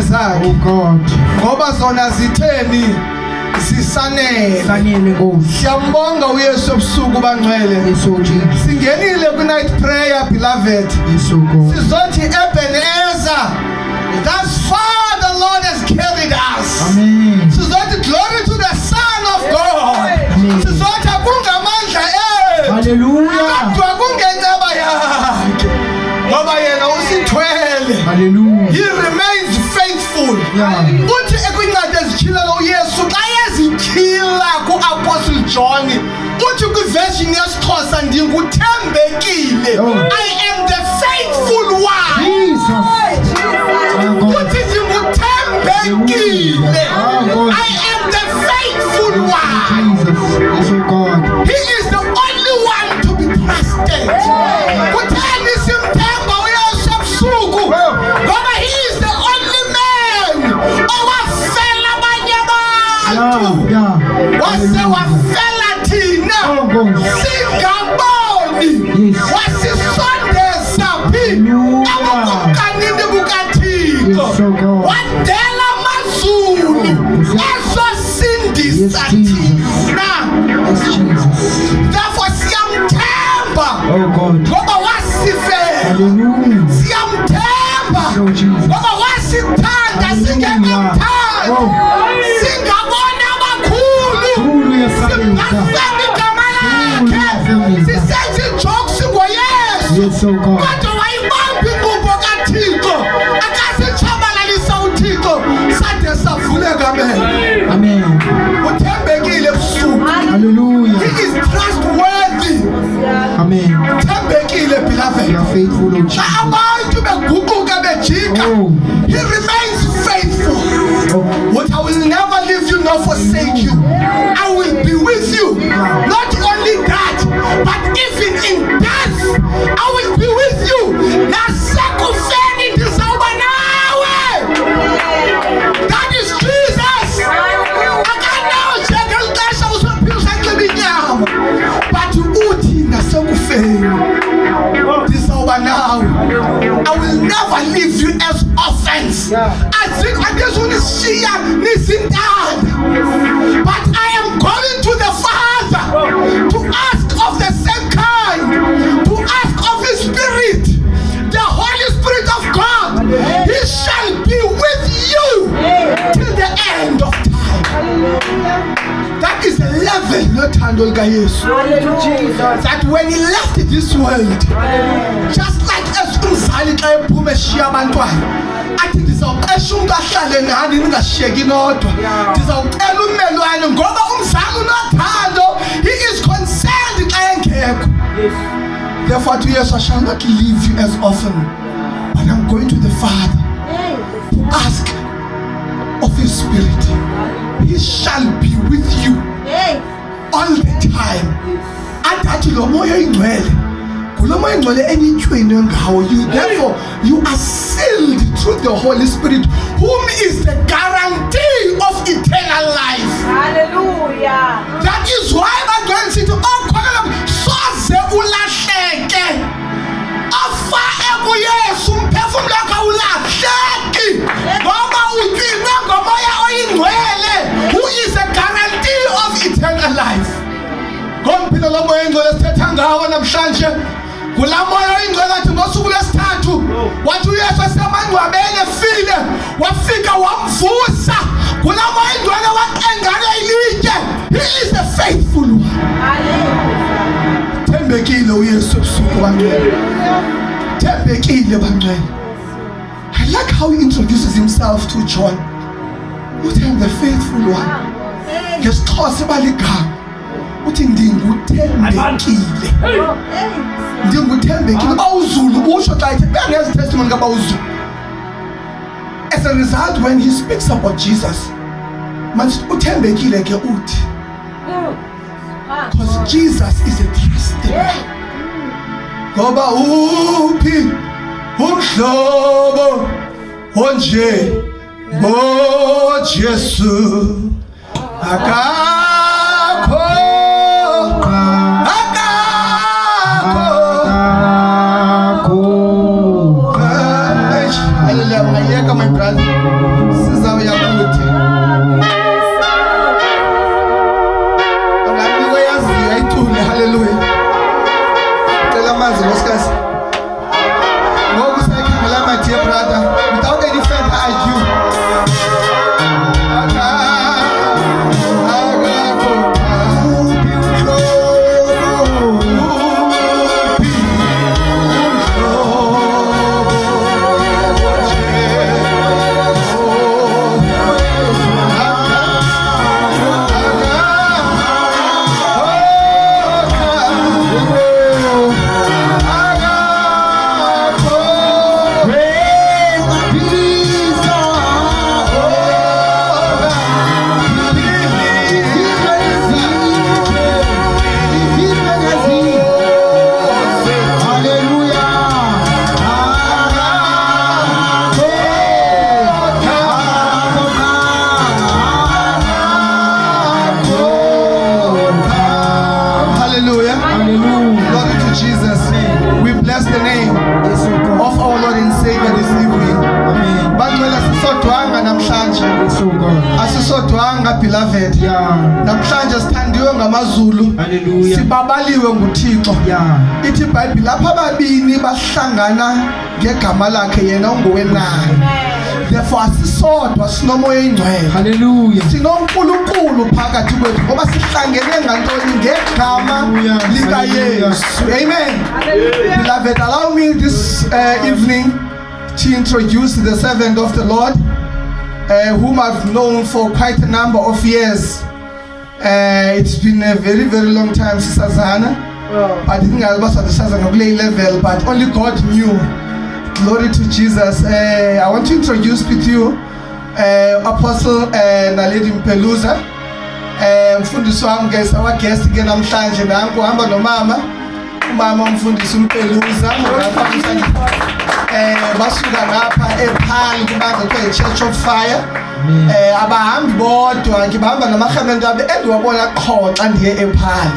zakhe ngoba zona zitheni zisanele Nkosi. Siyambonga uYesu ebusuku bangcwele. Singenile ku night prayer beloved. Sizothi Ebenezer, thus far the Lord has carried us. Amen. Sizothi glory to the Son of God. Amen. Sizothi akungamandla Hallelujah. kodwa kungenceba yakhe ngoba yena usithwele. Hallelujah. He remains faithful. Uthi ekwincwadi ezitshilelo uYesu xa ezityhila ku-Apostle John uthi kwiversion yesiXhosa ndinguthembekile. I am the faithful one. Uthi ndinguthembekile. I am the faithful one. He is the only one to be trusted. Kutheni simthemba uYesu ebusuku ngoba he is the only man owafela abanye abantu wase wafela thina singaboni wasisondeza phi ebukanini bukaThixo wadela amazulu ezosindisa thina. Therefore siyamthemba ngoba wasifela. Siyamthemba ngoba wasithanda singenamthanda. Singabona abakhulu singafela igama lakhe sisenza ijokes ngoYesu kodwa wayibamba inkqubo kaThixo akasitshabalalisa uThixo sade savuleka amehlo. Amen. Uthembekile ebusuku. Hallelujah. He is trustworthy. Amen. Thembekile beloved. You are faithful, O Jesus. Abantu beguquka bejika. He remains faithful. What I will never leave you nor forsake you. I will be with you. Not only that, but even in death, I will be with you. Nasekufeni ndizawuba nawe. That is Jesus. Akanawo nje ngeli xesha uzophila unxiba inyama. But uthi nasekufeni ndizawuba nawe. I will never leave you as orphans. Angezunishiya nisintanda. But I am going to the Father to ask of the same kind, to ask of His Spirit, the Holy Spirit of God. He shall be with you till the end of time. That is the level lothando lukaYesu. That when He left this world, just like as umzali xa ephuma eshiya abantwana athi ndizawuqesha umntu ahlale nani ningashiyeki nodwa, ndizawucela ummelwane ngoba umzali unothando. He is concerned xa engekho. Therefore to uYesu, I shall not leave you as orphan, but I'm going to the Father to ask of His Spirit. He shall be with you all the time. Adathi lo moya oyingcwele ngulo moya oyingcwele enityweni ngawo. Therefore you are sealed through the Holy Spirit, whom is the guarantee of eternal life. Hallelujah. That is why abantwana sithi okholelwa soze ulahleke. Afa ekuYesu umphefumlo wakhe awulahleki ngoba utyiwe ngomoya oyingcwele, who is a guarantee of eternal life. Ngompilo lo moya oyingcwele sithetha ngawo namhlanje ngulaa moya oyingcwele athi ngosuku lwesithathu wathi uYesu esemangcwabeni efile wafika wamvusa. Ngulaa moya oyingcwele waqengana ilitye. He is the faithful one. Thembekile uYesu ebusuku bangcwele. Thembekile bangcwele. I like how he introduces himself to John. Uthi I'm the faithful one. NgesiXhosa baligama uthi ndinguthembekile. Ndinguthembekile. Bawuzulu usho xa ethi bengezi testimony kaBawuzulu. As a result, when he speaks about Jesus, manje uthembekile ke uthi because Jesus is a trusted one. Ngoba uphi umhlobo onje ngoJesu akakho. Hallelujah, my brother. church. So God. Asisodwanga beloved. Yeah. Namhlanje sithandiwe ngamaZulu. Hallelujah. Sibabaliwe nguThixo. Yeah. Ithi iBhayibheli lapha ababini bahlangana ngegama lakhe yena ungowenayo. Therefore asisodwa sinomoya oyingcwele. Hallelujah. SinoNkulunkulu phakathi kwethu ngoba sihlangene ngantoni ngegama likaYesu. Amen. Beloved, allow me this evening to introduce the servant of the Lord, whom I've known for quite a number of years. It's been a very, very long time since Sazana, but didn't Sazana level, but only God knew. Glory to Jesus. I want to introduce with you Apostle Naledi Mpeluza. Mfundisi wami guys, our guest again namhlanje nanku hamba nomama. Umama umfundisi uMpeluza basuka ngapha ePaarl kubantu kwe Church of Fire. Abahambi bodwa ngibahamba namahamento abe endiwabona qho xa ndiye ePaarl.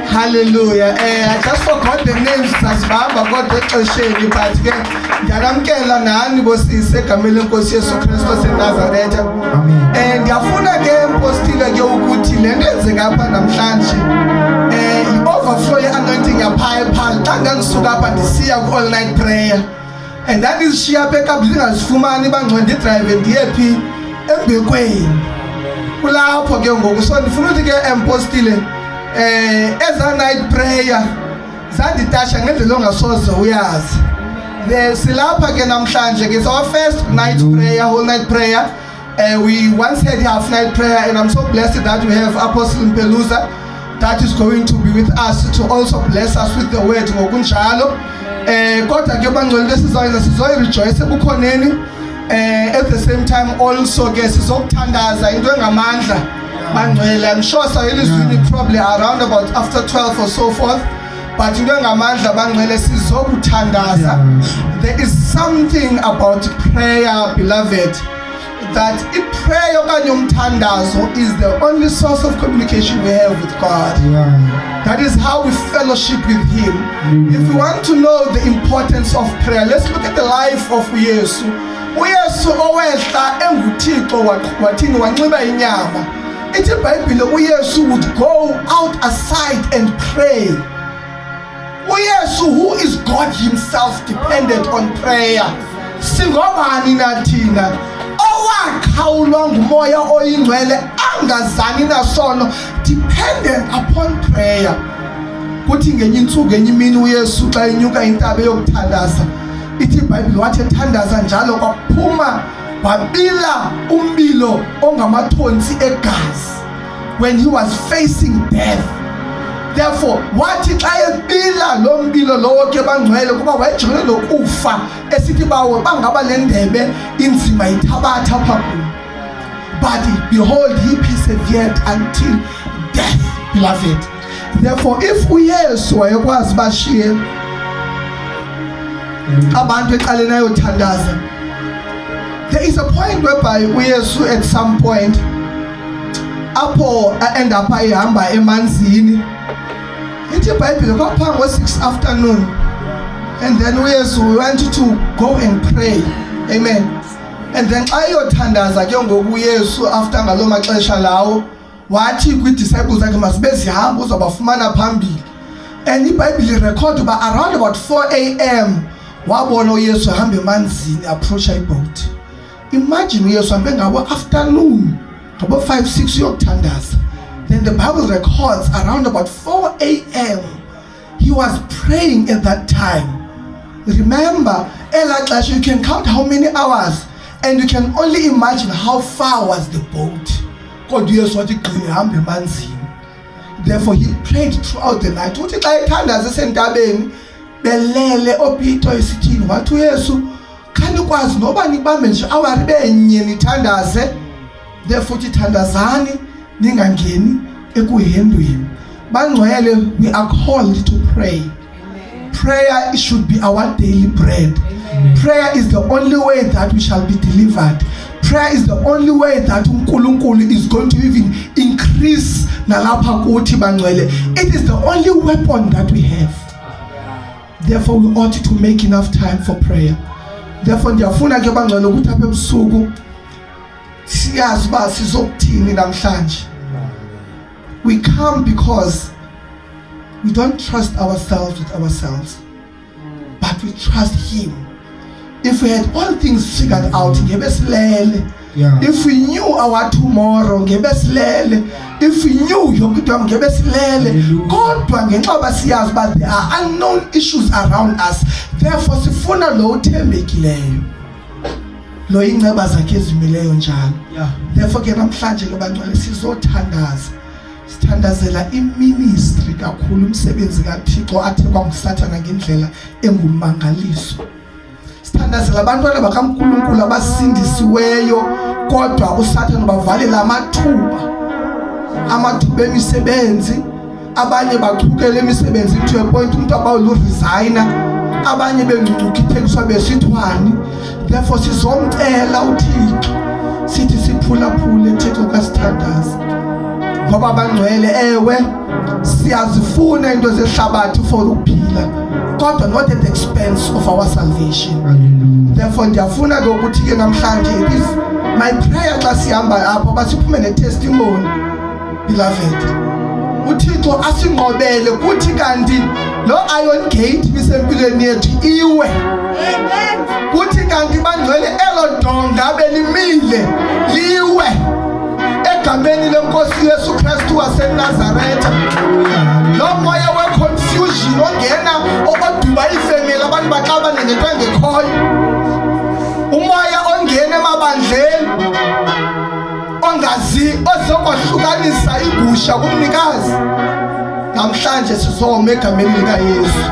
Hallelujah. I just forgot the names sasibamba kodwa exesheni but ke ndiyalamkela nani bosise egameni lenkosi Yesu Kristu seNazaretha. Amen. Ndiyafuna ke impostile ke ukuthi le nto enzeka apha namhlanje i-overflow ye-anointing yapha ePaarl xa ndandisuka apha ndisiya ku-all night prayer and ndandizishiya apha eKapa ndingazifumani bangcwe ndidrive ndiye phi embekweni kulapho ke ngoku so ndifuna ukuthi ke empostile eza night prayer zanditasha ngendlela ongasoze uyazi. Silapha ke namhlanje ke our first night prayer, whole night prayer. We once had half night prayer and I'm so blessed that we have Apostle Mpeluza that is going to be with us to also bless us with the word ngokunjalo. Kodwa ke bangcwele sizoyi rejoice ebukhoneni at the same time also ke sizokuthandaza into engamandla. I'm sure Sayelizwini probably around about after 12 or so forth. But into engamandla bangcwele sizokuthandaza. There is something about prayer, beloved, that prayer okanye umthandazo is the only source of communication we have with God. That is how we fellowship with Him. If we want to know the importance of prayer, let's look at the life of Uyesu. Uyesu owehla enguThixo wathini wanxiba inyama. Ithi iBhayibhile uYesu would go out aside and pray. Uyesu, who is God himself, depended on prayer. Singobani nathina owakhawulwa ngumoya oyingcwele angazani nasono, dependent upon prayer. Kuthi ngenye intsuku ngenye imini uYesu xa inyuka intaba yokuthandaza, ithi iBhayibhile wathi ethandaza njalo kwaphuma wabila umbilo ongamathonsi egazi when he was facing death. Therefore wathi xa ebila lo mbilo lowo ke bangcwele kuba wayejongene nokufa esithi bawo bangaba le ndebe inzima ithabatha phambi. But behold, he persevered until death, beloved. Therefore if uYesu wayekwazi bashiye abantu eqaleni ayothandaza, there is a point whereby uYesu at some point apho end up ayihamba emanzini. Ithi iBhayibhile kwapha ngo-6 afternoon and then uYesu went to go and pray. Amen. And then xa eyothandaza ke ngoku uYesu after ngaloo maxesha lawo wathi kwii-disciples zakhe masibe zihamba uzobafumana phambili. And iBhayibhile record uba around about 4 a.m. wabona uYesu ehamba emanzini approacha iboat. Imagine uYesu hambe ngabo afternoon ngabo 5-6 uyokuthandaza. Then the Bible records around about 4 a.m. he was praying at that time. Remember, you can count how many hours and you can only imagine how far was the boat. God uYesu wathi gqi hambe emanzini. Therefore he prayed throughout the night. Uthi xa ethandaza esentabeni belele oPeter esithini wathi uYesu khanikwazi noba nibambe nje awari benye nithandaze. Therefore thandazani ningangeni ekuhendweni. Bangcwele, we are called to pray. Prayer should be our daily bread. Prayer is the only way that we shall be delivered. Prayer is the only way that uNkulunkulu is going to even increase nalapha kuthi bangcwele. It is the only weapon that we have. Therefore we ought to make enough time for prayer. Therefore ndiyafuna ke bangcwele ukuthi apha ebusuku siyazi uba sizokuthini namhlanje. We come because we don't trust ourselves with ourselves, but we trust Him. If we had all things figured out, ngebe silele. If we knew our tomorrow, ngebe silele. If we knew yonke into ngebe silele. Kodwa ngenxa yoba siyazi uba there are unknown issues around us, therefore sifuna lo uthembekileyo, lo inceba zakhe ezimileyo njalo. Therefore ke namhlanje lo bangcwele sizothandaza, sithandazela iministry kakhulu, umsebenzi kaThixo athekwa nguSathana ngendlela engumangaliso. Sithandazela abantwana bakaNkulunkulu abasindisiweyo, kodwa uSathana bavalela amathuba emisebenzi. Abanye bachukela imisebenzi to a point umuntu abawulu resigner, abanye bengcucukithekiswa besithwani. Therefore sizomcela uThixo, sithi siphulaphule Thixo kasithandaza, ngoba bangcwele ewe siyazifuna into zehlabathi for ukuphila, kodwa not at the expense of our salvation. Therefore ndiyafuna ke ukuthi ke namhlanje it is my prayer xa sihamba apha basiphume ne-testimony, beloved. uThixo asingqobele kuthi kanti lo iron gate bisempilweni yethu iwe. Kuthi kanti bangcwele elo donga belimile liwe egameni lenkosi Yesu Kristu waseNazaretha. Lo moya we-confusion ongena oduba ifemeli abantu baxabane ngento engekhoyo, umoya ongena emabandleni ongazi ozokwahlukanisa igusha kumnikazi, namhlanje sizoma egameni likaYesu.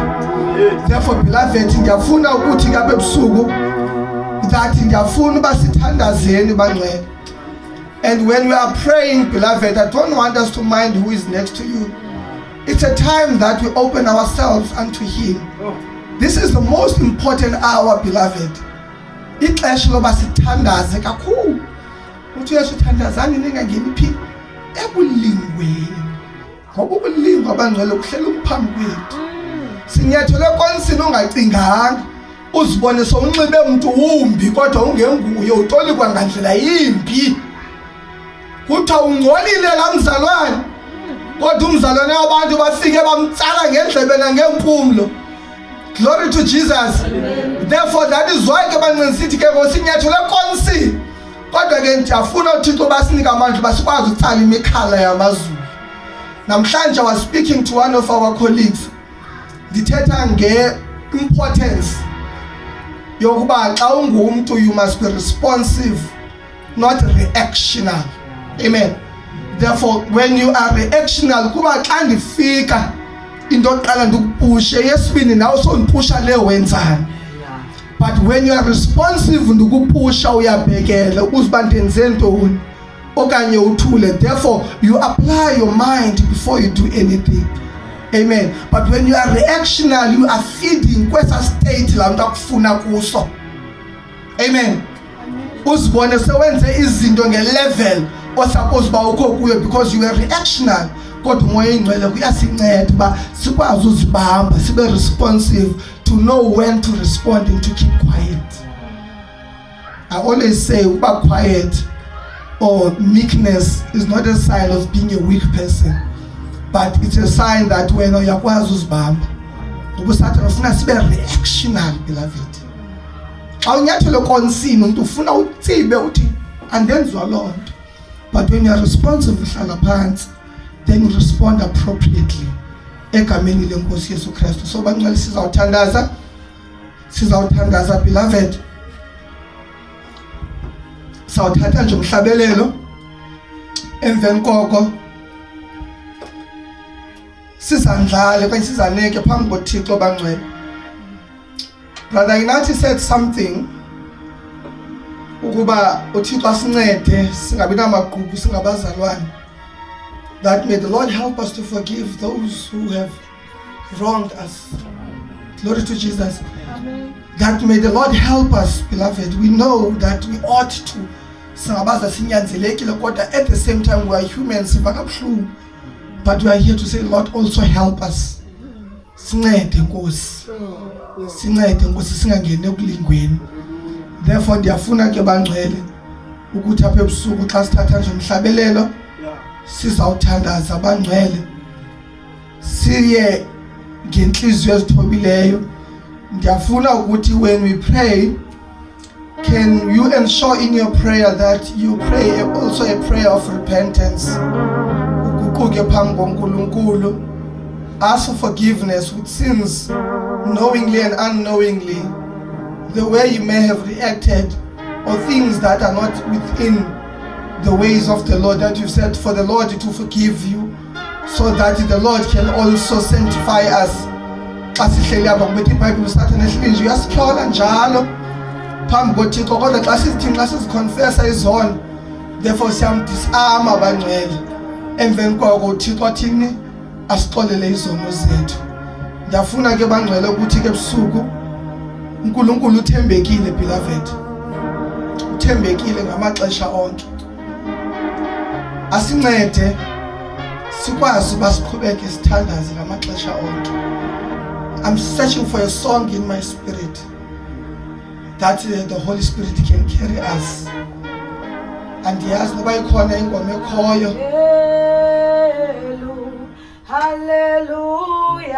Therefore beloved, ndiyafuna ukuthi kabe ebusuku that ndiyafuna uba sithandazeni bangcwele. And when we are praying, beloved, I don't want us to mind who is next to you. It's a time that we open ourselves unto Him. This is the most important hour, beloved. Ixesha loba sithandaze kakhulu. Uthi uyasithandazani ningangeni phi ebulingweni, ngoba ubulingwa abangcwele kuhlela uphambi kwethu. Sinyathele konsini ungacinganga, uzibone sowunxibe umuntu wumbi kodwa ungenguye, utolikwa ngandlela yimbi. Kuthiwa ungcolile la mzalwane, kodwa umzalwane wabantu bafike bamtsala ngendlebe nangempumlo. Glory to Jesus. Therefore that is why ke bancinisithi ke ngosinyathele konsini, kodwa ke ndiyafuna uThixo basinika amandla basikwazi ukutsala imikhala yamazulu. Namhlanje I was speaking to one of our colleagues, ndithetha nge-importance yokuba xa ungumuntu you must be responsive, not reactional. Amen. Therefore when you are reactional, kuba xa ndifika into oqala ndikupushe, yesibini nawe sondipusha le wenzani. But when you are responsive ndikupusha uyabhekela ukuba ndenze ntoni okanye uthule. Therefore you apply your mind before you do anything. Amen. But when you are reactional, you are feeding kwesa state la nto akufuna kuso. Amen. Uzibone sewenze izinto ngelevel osuppose ba ukho kuyo because you are reactional. Kodwa umoya ingcwele kuyasinceda ba sikwazi uzibamba, sibe responsive to know when to respond and to keep quiet. I always say uba quiet or meekness is not a sign of being a weak person, but it's a sign that wena uyakwazi uzibamba. Ubusathana ufuna sibe reactional, beloved. Xa unyathele konsini umuntu ufuna utsibe uthi andenzwa loo nto. But when you are responsive uhlala phansi, then you respond appropriately egameni lenkosi Yesu Kristu. So bangcwele sizawuthandaza beloved. Sawuthatha nje umhlabelelo, emveni koko sizandlale kanye sizaneke phambi koThixo bangcwele. Brother Inathi said something ukuba uThixo asincede singabi namagqubu singabazalwane. That may the Lord help us to forgive those who have wronged us. Glory to Jesus. Amen. That may the Lord help us, beloved. We know that we ought to singabaza sinyanzelekile kodwa at the same time we are humans, but we are here to say, Lord, also help us. Sincede Nkosi. Sincede Nkosi singangeni ekulingweni. Therefore ndiyafuna ke bangcwele ukuthi apha ebusuku xa sithatha nje umhlabelelo sizawuthandaza abangcwele siye ngenhliziyo ezithobileyo. Ndiyafuna ukuthi when we pray, can you ensure in your prayer that you pray also a prayer of repentance? Uguquke phambi koNkulunkulu. Ask for forgiveness with sins, knowingly and unknowingly, the way you may have reacted, or things that are not within the ways of the Lord, that you said for the Lord to forgive you, so that the Lord can also sanctify us. Xa sihleli apha ngoba iBhayibhile usathane ehleli uyasikhola njalo phambi koThixo, kodwa xa sizithini, xa siziconfessa izono, therefore siyamdisarma abangcwele. Emveni kwako uThixo athini? Asixolele izono zethu. Ndiyafuna ke bangcwele ukuthi ke ebusuku uNkulunkulu uthembekile, beloved, uthembekile ngamaxesha onke. Asincede sikwazi uba siqhubeke sithandaze ngamaxesha onke. I'm searching for a song in my spirit that the Holy Spirit can carry us. And yes, noba ikhona ingoma ekhoyo. Hallelujah.